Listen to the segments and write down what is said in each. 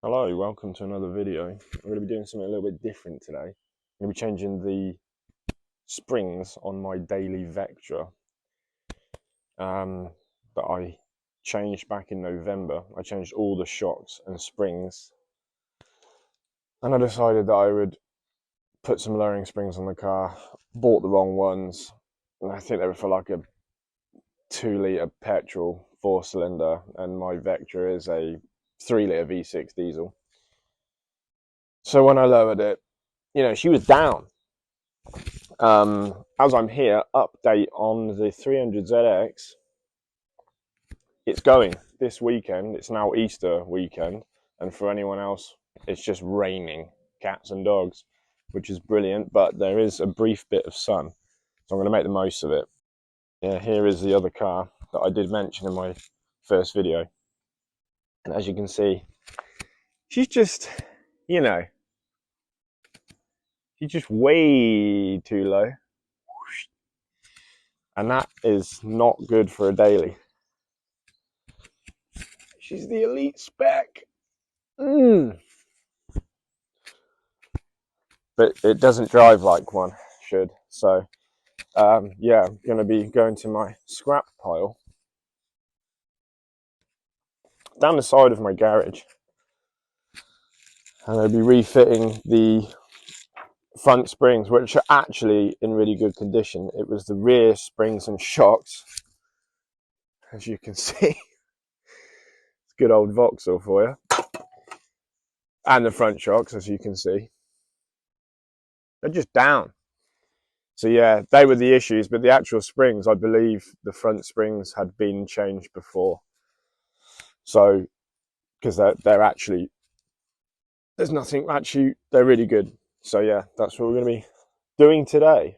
Hello, welcome to another video. I'm going to be doing something a little bit different today. I'm going to be changing the springs on my daily Vectra that I changed back in November. I changed all the shocks and springs, and I decided that I would put some lowering springs on the car. Bought the wrong ones, and I think they were for like a 2-litre petrol 4-cylinder, and my Vectra is a 3-litre V6 diesel. So when I lowered it, she was down. As I'm here, update on the 300ZX. It's going this weekend. It's now Easter weekend, and for anyone else, it's just raining cats and dogs, which is brilliant, but there is a brief bit of sun, so I'm going to make the most of it. Yeah, here is the other car that I did mention in my first video, and as you can see, she's just, she's just way too low. And that is not good for a daily. She's the elite spec. But it doesn't drive like one should. So, yeah, I'm going to be going to my scrap pile down the side of my garage. And I'll be refitting the front springs, which are actually in really good condition. It was the rear springs and shocks, as you can see. It's good old Vauxhall for you. And the front shocks, as you can see. They're just down. So yeah, they were the issues, but the actual springs, I believe the front springs had been changed before. So, because they're actually, there's nothing, actually, they're really good. So yeah, that's what we're going to be doing today.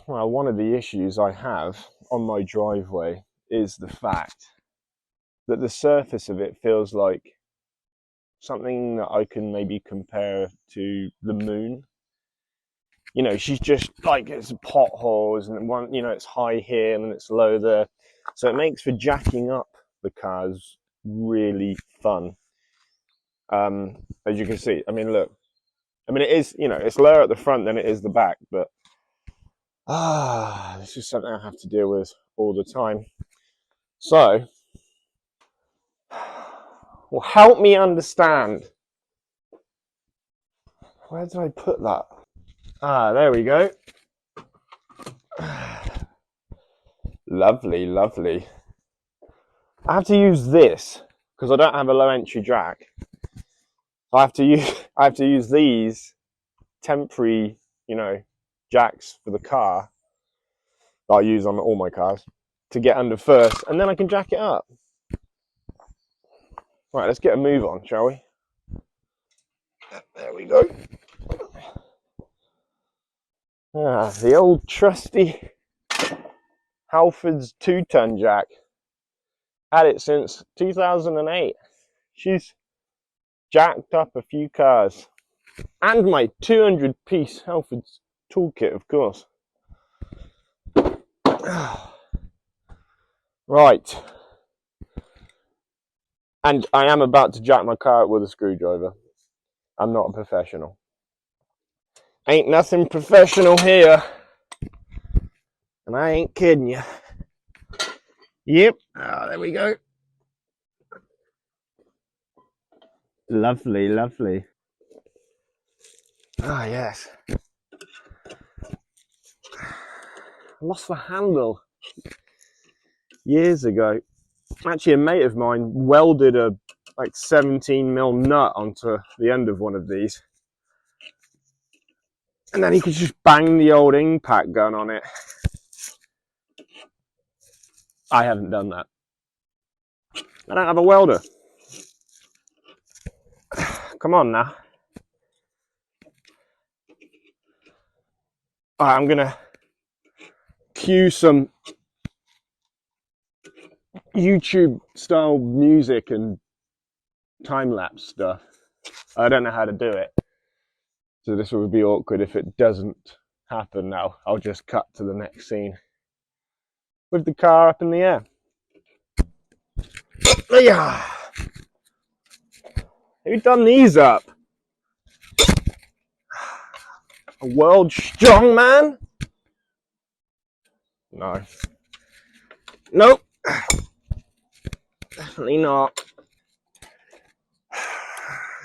Well, one of the issues I have on my driveway is the fact that the surface of it feels like something that I can maybe compare to the moon. She's just like, it's potholes, and one, it's high here and it's low there. So it makes for jacking up the cars really fun. As you can see, look. It is, it's lower at the front than it is the back, but this is something I have to deal with all the time. So, well, help me understand. Where did I put that? There we go. Lovely, lovely. I have to use this because I don't have a low entry jack. I have to use these temporary, jacks for the car that I use on all my cars to get under first, and then I can jack it up. Right, let's get a move on, shall we? There we go. The old trusty Halfords 2-ton jack. Had it since 2008. She's jacked up a few cars. And my 200-piece Halfords toolkit, of course. Right. And I am about to jack my car up with a screwdriver. I'm not a professional. Ain't nothing professional here. And I ain't kidding you. Yep. There we go. Lovely, lovely. Yes. I lost the handle years ago. Actually, a mate of mine welded a 17mm nut onto the end of one of these, and then he could just bang the old impact gun on it. I haven't done that. I don't have a welder. Come on now. Alright, I'm gonna cue some YouTube style music and time-lapse stuff. I don't know how to do it, so this would be awkward if it doesn't happen now. I'll just cut to the next scene with the car up in the air. Yeah. Who done these up? A world strongman? No. Nope. Definitely not.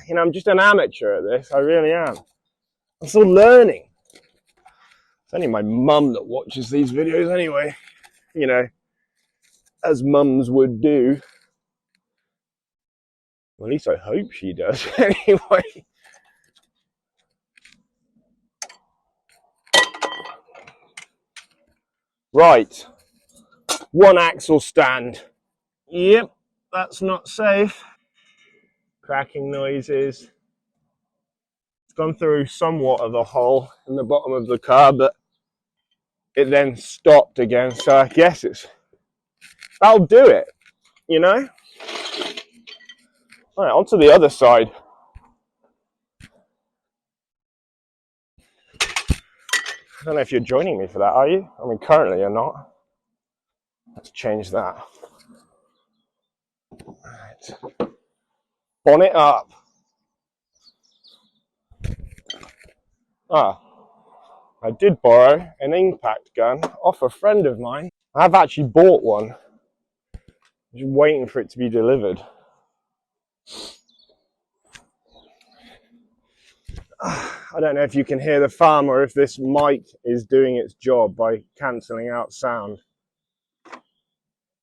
You know, I'm just an amateur at this. I really am. I'm still learning. It's only my mum that watches these videos anyway. You know, as mums would do. Well, at least I hope she does. Anyway. Right. One axle stand. Yep, that's not safe. Cracking noises. It's gone through somewhat of a hole in the bottom of the car, but it then stopped again. So I guess that'll do it, you know? All right, on to the other side. I don't know if you're joining me for that, are you? I mean, currently you're not. Let's change that. All right. Bonnet up. Ah, I did borrow an impact gun off a friend of mine. I've actually bought one. I'm just waiting for it to be delivered. I don't know if you can hear the farm or if this mic is doing its job by cancelling out sound.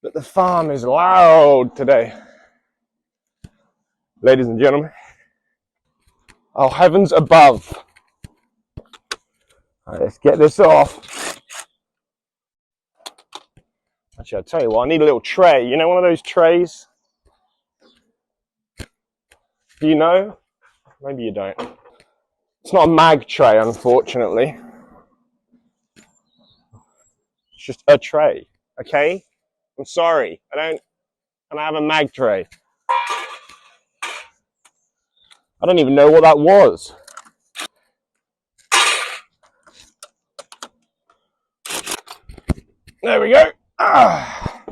But the farm is loud today. Ladies and gentlemen. Oh, heavens above. All right, let's get this off. Actually, I'll tell you what, I need a little tray. You know, one of those trays? Do you know? Maybe you don't. It's not a mag tray, unfortunately. It's just a tray, okay? I'm sorry, I don't have a mag tray. I don't even know what that was. There we go. Ah.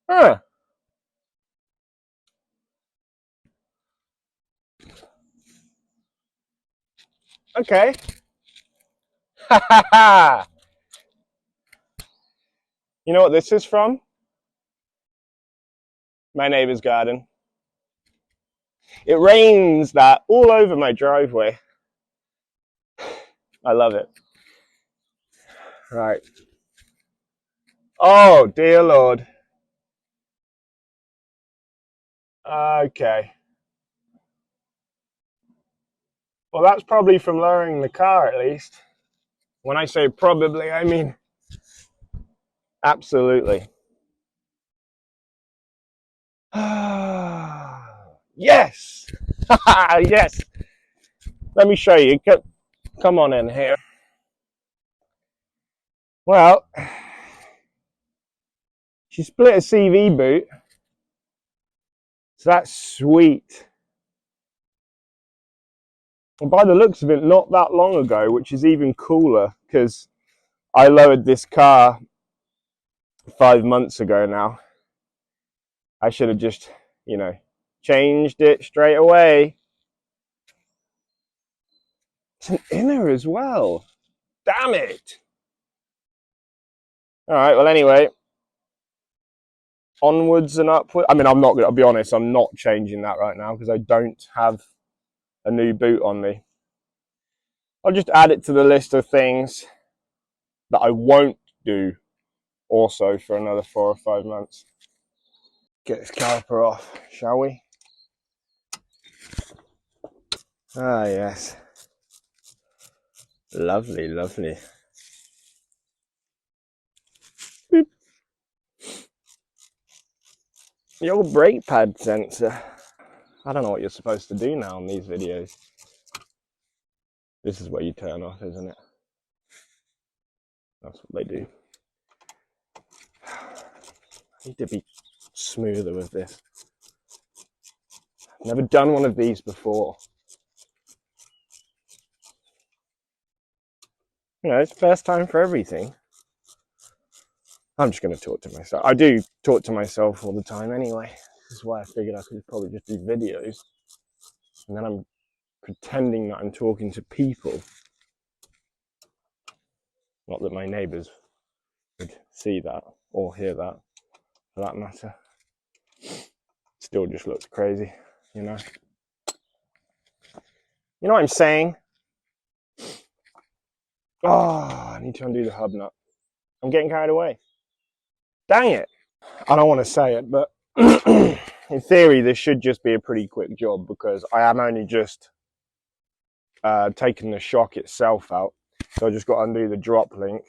Huh. Okay. Ha ha ha. You know what this is from? My neighbor's garden. It rains that all over my driveway. I love it. Right. Oh, dear Lord. Okay. Well, that's probably from lowering the car, at least. When I say probably, I mean absolutely. Yes! Yes! Let me show you. Come on in here. Well, she split a CV boot. So that's sweet. And by the looks of it, not that long ago, which is even cooler, because I lowered this car 5 months ago now. I should have just, you know, changed it straight away. It's an inner as well. Damn it. All right, well, anyway, onwards and upwards. I mean, I'll be honest, I'm not changing that right now because I don't have a new boot on me. I'll just add it to the list of things that I won't do also for another 4 or 5 months. Get this caliper off, shall we? Ah, yes. Lovely, lovely. Boop. The old brake pad sensor. I don't know what you're supposed to do now on these videos. This is where you turn off, isn't it? That's what they do. I need to be smoother with this. I've never done one of these before. You know, it's first time for everything. I'm just going to talk to myself. I do talk to myself all the time anyway. This is why I figured I could probably just do videos. And then I'm pretending that I'm talking to people. Not that my neighbours would see that or hear that, for that matter. Still just looks crazy, you know. You know what I'm saying? Oh, I need to undo the hub nut. I'm getting carried away. Dang it. I don't want to say it, but in theory, this should just be a pretty quick job because I am only just taking the shock itself out. So I just got to undo the drop link.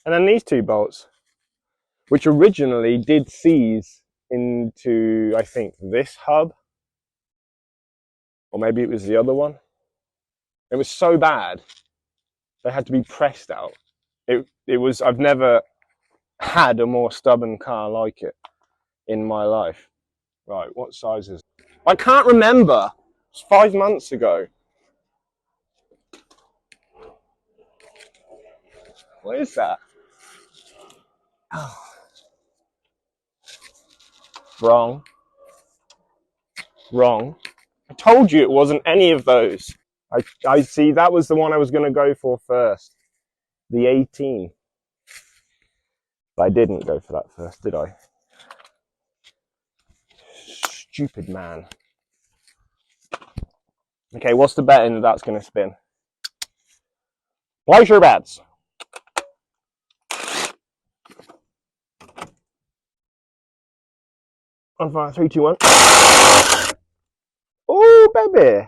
And then these two bolts, which originally did seize into, I think, this hub. Or maybe it was the other one. It was so bad, they had to be pressed out. It was, I've never had a more stubborn car like it in my life. Right, what size is it? I can't remember. It's 5 months ago. What is that? Oh. Wrong. Wrong. I told you it wasn't any of those. I see, that was the one I was going to go for first. The 18. But I didn't go for that first, did I? Stupid man. Okay, what's the betting that that's going to spin? Place your bets. On 5, 3, 2, 1. Oh, baby.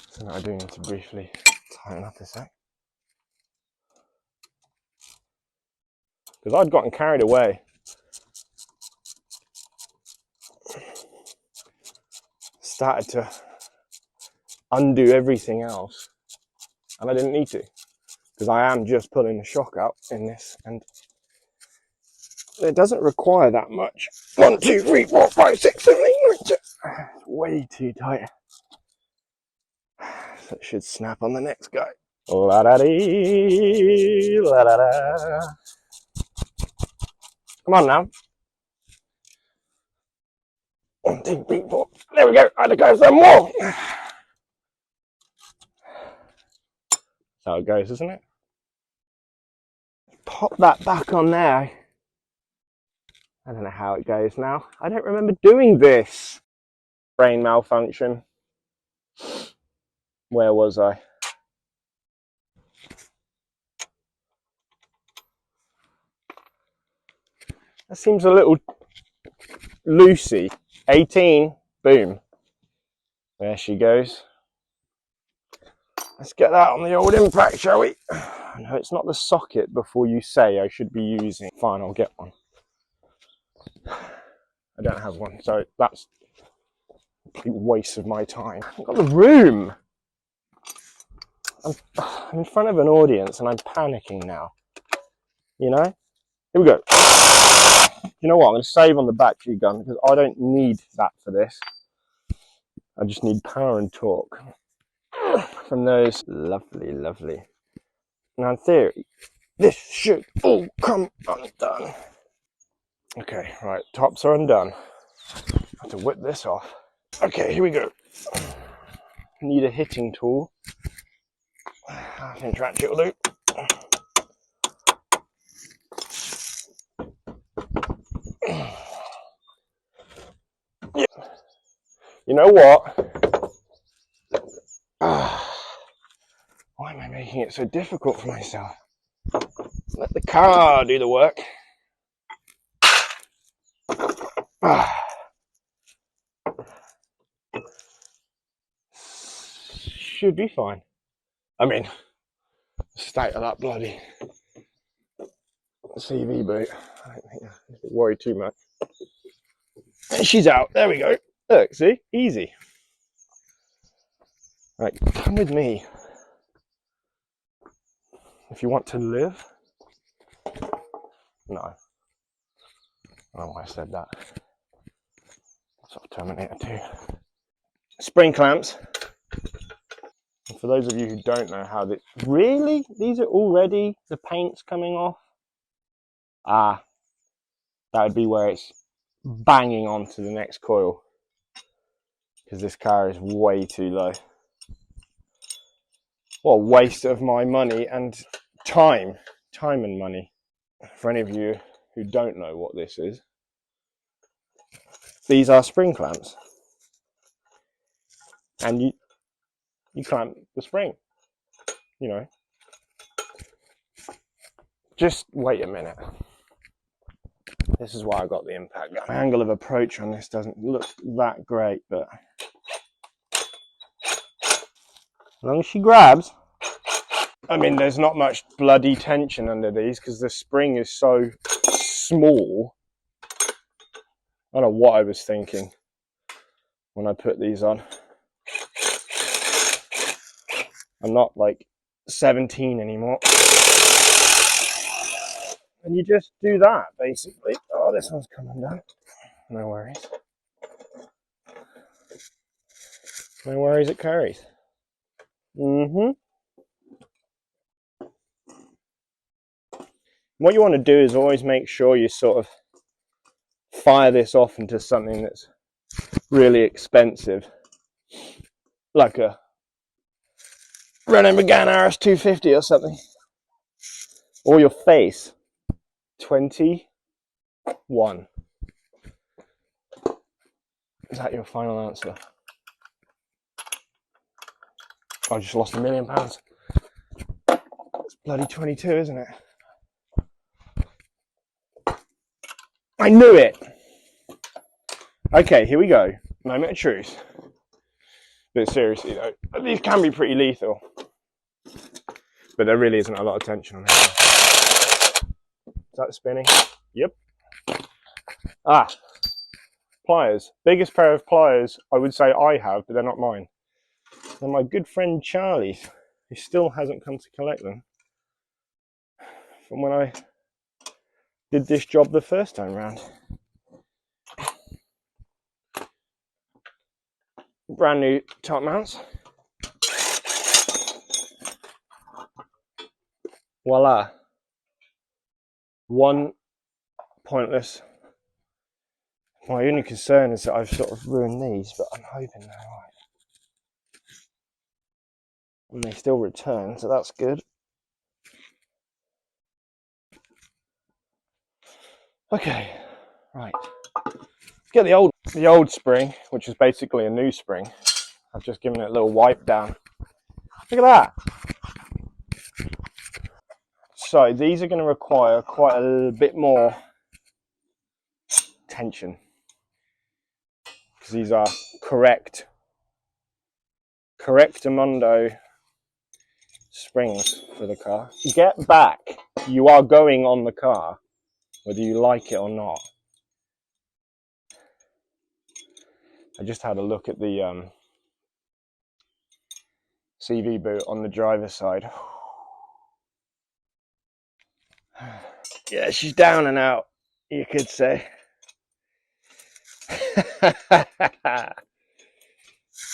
So now I do need to briefly tighten up a sec. Because I'd gotten carried away. Started to undo everything else. And I didn't need to. Because I am just pulling the shock out in this. And it doesn't require that much. 1, 2, 3, 4, 5, 6, 7, 8, 9, 10. It's way too tight. So it should snap on the next guy. La da dee, la da da. Come on now. 1, 2, 3, 4. There we go. I had to go some more. That's how it goes, isn't it? Pop that back on there. I don't know how it goes now. I don't remember doing this. Brain malfunction. Where was I? That seems a little loosey. 18. Boom. There she goes. Let's get that on the old impact, shall we? No, it's not the socket before you say I should be using. Fine, I'll get one. I don't have one, so that's a complete waste of my time. I've got the room. I'm in front of an audience and I'm panicking now. You know? Here we go. You know what? I'm going to save on the battery gun because I don't need that for this. I just need power and torque from those. Lovely, lovely. Now, in theory, this should all come undone. Okay, right. Tops are undone. I have to whip this off. Okay, here we go. Need a hitting tool. Half-inch ratchet will do. Yeah. You know what? Why am I making it so difficult for myself? Let the car do the work. Should be fine. I mean, the state of that bloody CV boot. I don't think I need to worry too much. And she's out. There we go. Look, see? Easy. Right, come with me. If you want to live. No. I don't know why I said that. Sort of Terminator 2. Spring clamps. And for those of you who don't know how this... Really? These are already the paint's coming off? that would be where it's banging onto the next coil, because this car is way too low. What a waste of my money and time and money. For any of you who don't know what this is, these are spring clamps, and you clamp the spring, you know. Just wait a minute. This is why I got the impact gun. My angle of approach on this doesn't look that great, but as long as she grabs. I mean, there's not much bloody tension under these because the spring is so small. I don't know what I was thinking when I put these on. I'm not like 17 anymore. And you just do that, basically. Oh, this one's coming down. No worries. No worries, it carries. What you want to do is always make sure you sort of fire this off into something that's really expensive, like a Renault Megane RS250 or something, or your face. 21. Is that your final answer? I just lost £1 million. It's bloody 22, isn't it? I knew it. Okay, here we go. Moment of truth. But seriously though, these can be pretty lethal. But there really isn't a lot of tension on it. Is that spinning? Yep. Ah, pliers. Biggest pair of pliers I would say I have, but they're not mine. They're my good friend Charlie's. He still hasn't come to collect them from when I did this job the first time round. Brand new top mounts. Voila. One pointless. My only concern is that I've sort of ruined these, but I'm hoping they're alright. And they still return, so that's good. Okay, right. Let's get the old spring, which is basically a new spring. I've just given it a little wipe down. Look at that. So these are going to require quite a bit more tension, because these are correctamundo springs for the car. Get back. You are going on the car, whether you like it or not. I just had a look at the CV boot on the driver's side. Yeah, she's down and out, you could say.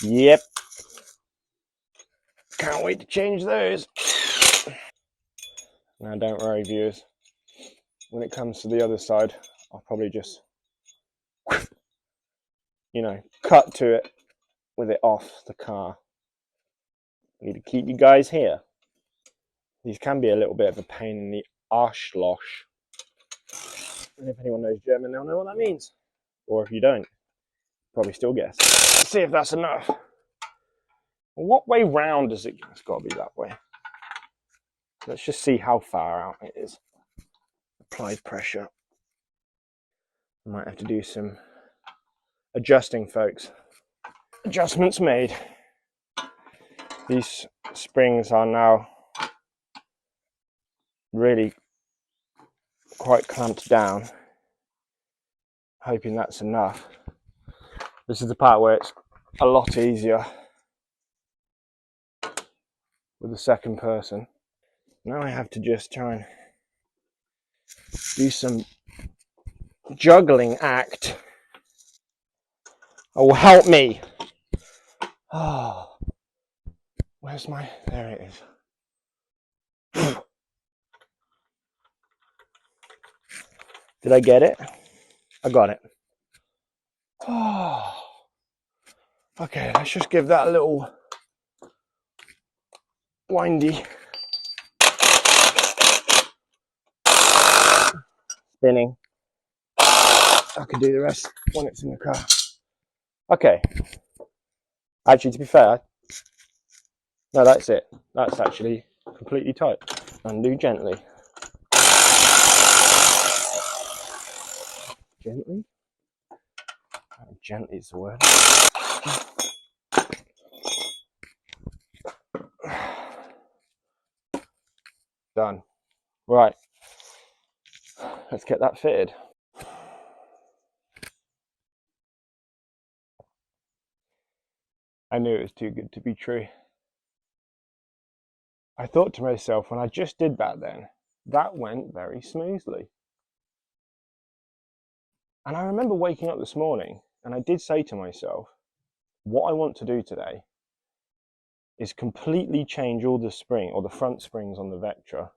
Yep. Can't wait to change those. Now, don't worry, viewers. When it comes to the other side, I'll probably just, you know, cut to it with it off the car. I need to keep you guys here. These can be a little bit of a pain in the Arschloch. And if anyone knows German, they'll know what that means. Or if you don't, probably still guess. Let's see if that's enough. What way round is it? It's got to be that way. Let's just see how far out it is. Applied pressure. I might have to do some adjusting, folks. Adjustments made. These springs are now really quite clamped down. Hoping that's enough. This is the part where it's a lot easier with the second person. Now I have to just try and do some juggling act. Oh, help me. Oh, where's my, there it is. Did I get it? I got it. Oh. Okay, let's just give that a little windy spinning. I can do the rest when it's in the car. Okay. Actually, to be fair, no, that's it. That's actually completely tight. Undo gently. Gently? Oh, gently is the word. Done. Right. Let's get that fitted. I knew it was too good to be true. I thought to myself, when I just did that then, that went very smoothly. And I remember waking up this morning and I did say to myself, what I want to do today is completely change all the spring or the front springs on the Vectra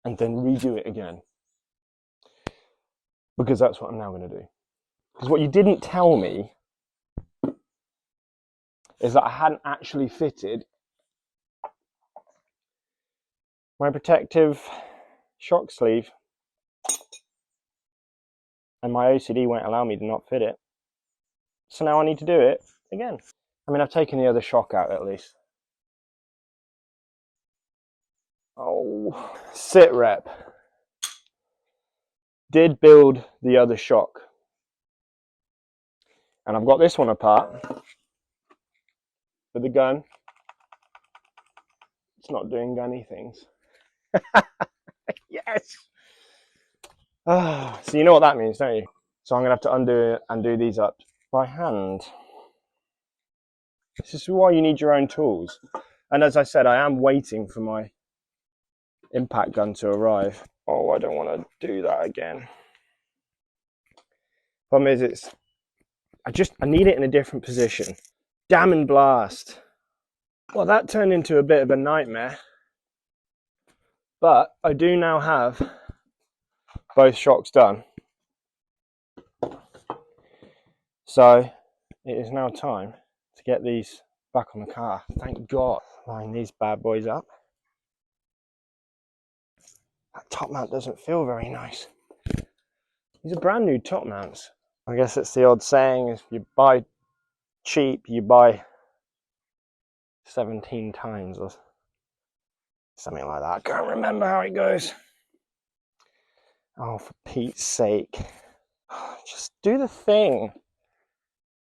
and then redo it again. Because that's what I'm now going to do. Because what you didn't tell me is that I hadn't actually fitted my protective shock sleeve, and my OCD won't allow me to not fit it. So now I need to do it again. I mean, I've taken the other shock out at least. Oh, sit rep. Did build the other shock. And I've got this one apart with the gun. It's not doing gunny things. Yes! So you know what that means, don't you? So I'm going to have to undo it and do these up by hand. This is why you need your own tools. And as I said, I am waiting for my impact gun to arrive. Oh, I don't want to do that again. Problem is, I need it in a different position. Damn and blast. Well, that turned into a bit of a nightmare. But I do now have both shocks done. So it is now time to get these back on the car. Thank God. Line these bad boys up. That top mount doesn't feel very nice. These are brand new top mounts. I guess it's the old saying, if you buy cheap, you buy 17 times or something like that. I can't remember how it goes. Oh, for Pete's sake. Just do the thing.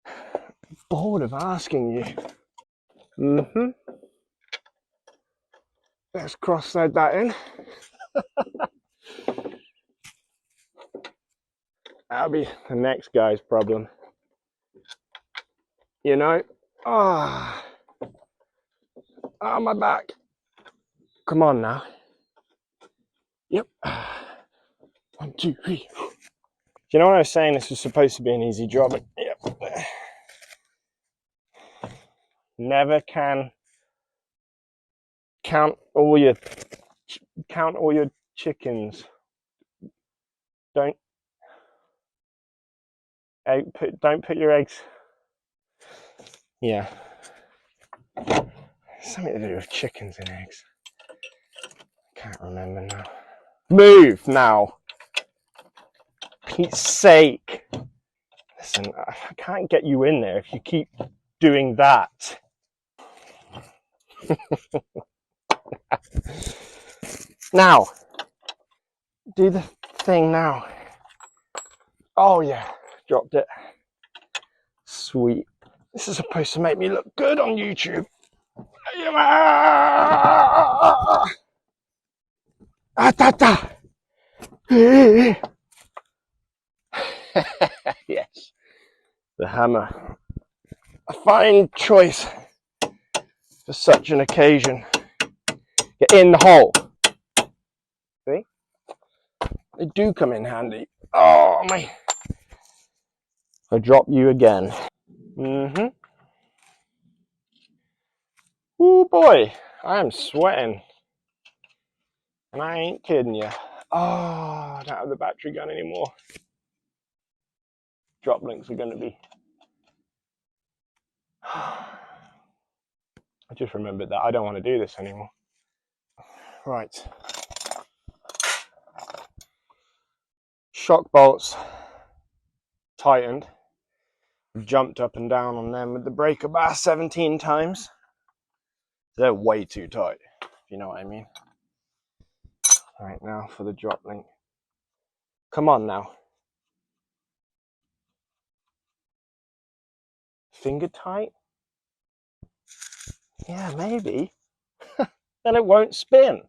I'm bored of asking you. Let's cross-thread that in. That'll be the next guy's problem. You know? Oh, my back. Come on now. Yep. 1, 2, 3. You know what I was saying? This was supposed to be an easy job. Yep. Never can count all your chickens. Don't put your eggs. Yeah. Something to do with chickens and eggs. I can't remember now. Move now. Pete's sake. Listen, I can't get you in there if you keep doing that. Now, do the thing now. Oh yeah, dropped it. Sweet. This is supposed to make me look good on YouTube. Yes, the hammer. A fine choice for such an occasion. Get in the hole. See? They do come in handy. Oh my. I drop you again. Oh boy, I am sweating. And I ain't kidding you. Oh, I don't have the battery gun anymore. Drop links are going to be... I just remembered that. I don't want to do this anymore. Right. Shock bolts tightened. Jumped up and down on them with the breaker bar 17 times. They're way too tight, if you know what I mean. All right, now for the drop link. Come on now. Finger tight? Yeah, maybe. Then it won't spin.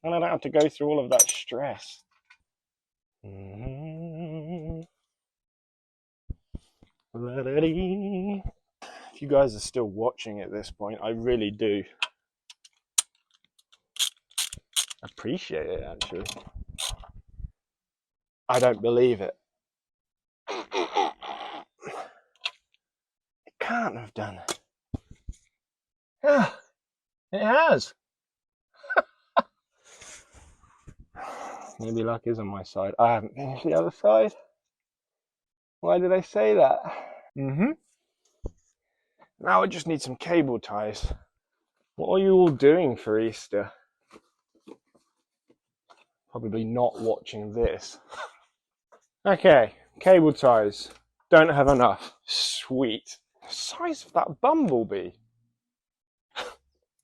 And I don't have to go through all of that stress. If you guys are still watching at this point, I really do appreciate it, actually. I don't believe it. It can't have done it. Yeah, it has. Maybe luck is on my side. I haven't finished the other side. Why did I say that? Now I just need some cable ties. What are you all doing for Easter? Probably not watching this. Okay, cable ties. Don't have enough. Sweet. The size of that bumblebee.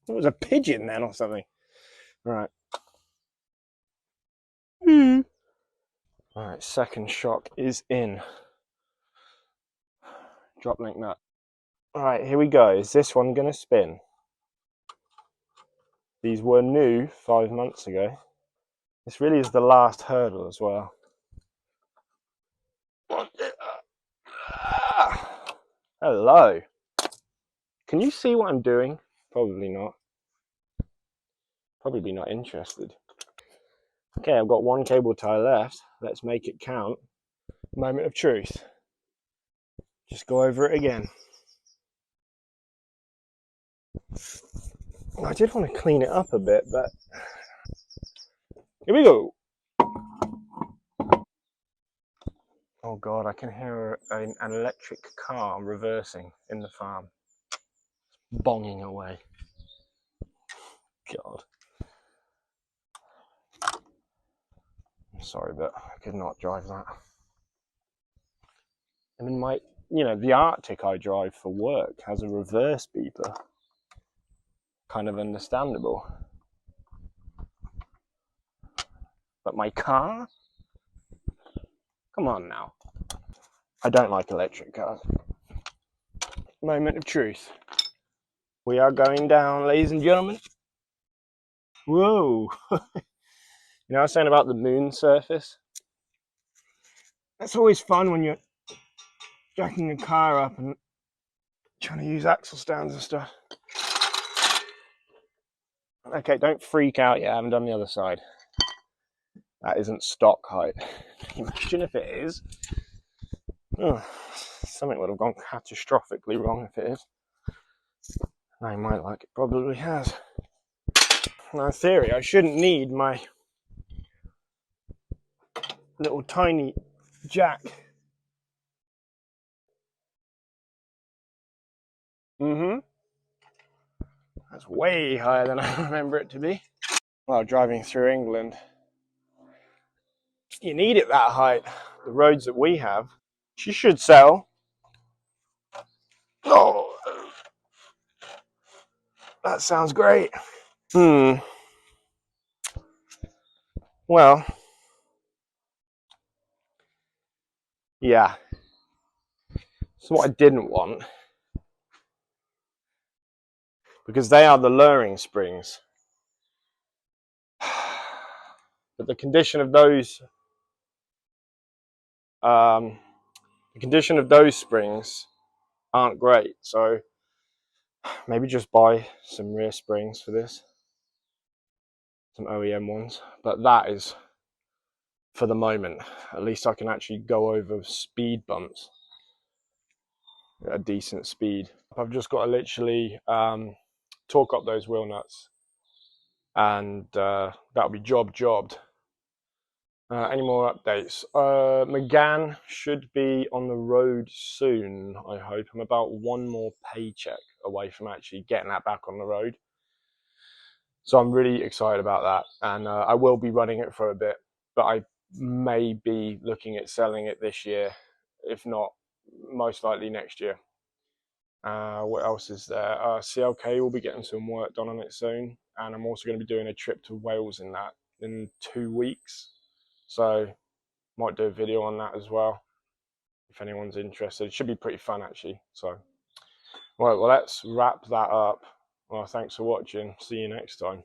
It was a pigeon then or something. Right. Alright, second shock is in. Drop link nut. Alright, here we go. Is this one going to spin? These were new 5 months ago. This really is the last hurdle as well. Hello. Can you see what I'm doing? Probably not. Probably not interested. Okay, I've got one cable tie left. Let's make it count. Moment of truth. Just go over it again. I did want to clean it up a bit, but here we go. Oh God, I can hear an electric car reversing in the farm. Bonging away. God. I'm sorry, but I could not drive that. I mean, the Arctic I drive for work has a reverse beeper. Kind of understandable. But my car? Come on now. I don't like electric cars. Moment of truth. We are going down, ladies and gentlemen. Whoa. I was saying about the moon surface? That's always fun when you're jacking a car up and trying to use axle stands and stuff. Okay, don't freak out yet. I haven't done the other side. That isn't stock height. Imagine if it is. Oh, something would have gone catastrophically wrong if it is. I might like it probably has. Now, in theory, I shouldn't need my little tiny jack. That's way higher than I remember it to be. Well, driving through England, you need it that height. The roads that we have. She should sell. Oh, that sounds great. Well, yeah. So what I didn't want, because they are the luring springs. But the condition of those springs aren't great. So maybe just buy some rear springs for this, some OEM ones. But that is for the moment. At least I can actually go over speed bumps at a decent speed. I've just got to literally torque up those wheel nuts, and that'll be jobbed. Any more updates? McGann should be on the road soon, I hope. I'm about one more paycheck away from actually getting that back on the road. So I'm really excited about that. And I will be running it for a bit, but I may be looking at selling it this year, if not, most likely next year. What else is there? CLK will be getting some work done on it soon. And I'm also going to be doing a trip to Wales in 2 weeks. So might do a video on that as well if anyone's interested. It should be pretty fun actually. So, right, well, let's wrap that up. Well, thanks for watching. See you next time.